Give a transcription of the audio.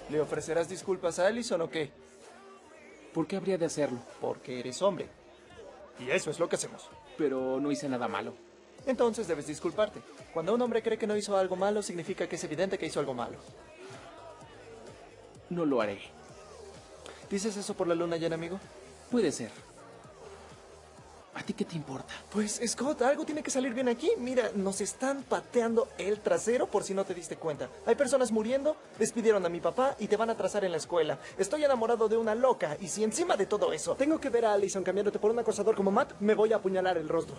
¿Le ofrecerás disculpas a Allison o qué? ¿Por qué habría de hacerlo? Porque eres hombre. Y eso es lo que hacemos. Pero no hice nada malo. Entonces debes disculparte. Cuando un hombre cree que no hizo algo malo, significa que es evidente que hizo algo malo. No lo haré. ¿Dices eso por la luna llena, amigo? Puede ser. ¿A ti qué te importa? Pues, Scott, algo tiene que salir bien aquí. Mira, nos están pateando el trasero por si no te diste cuenta. Hay personas muriendo, despidieron a mi papá y te van a atrasar en la escuela. Estoy enamorado de una loca y si encima de todo eso tengo que ver a Allison cambiándote por un acosador como Matt, me voy a apuñalar el rostro.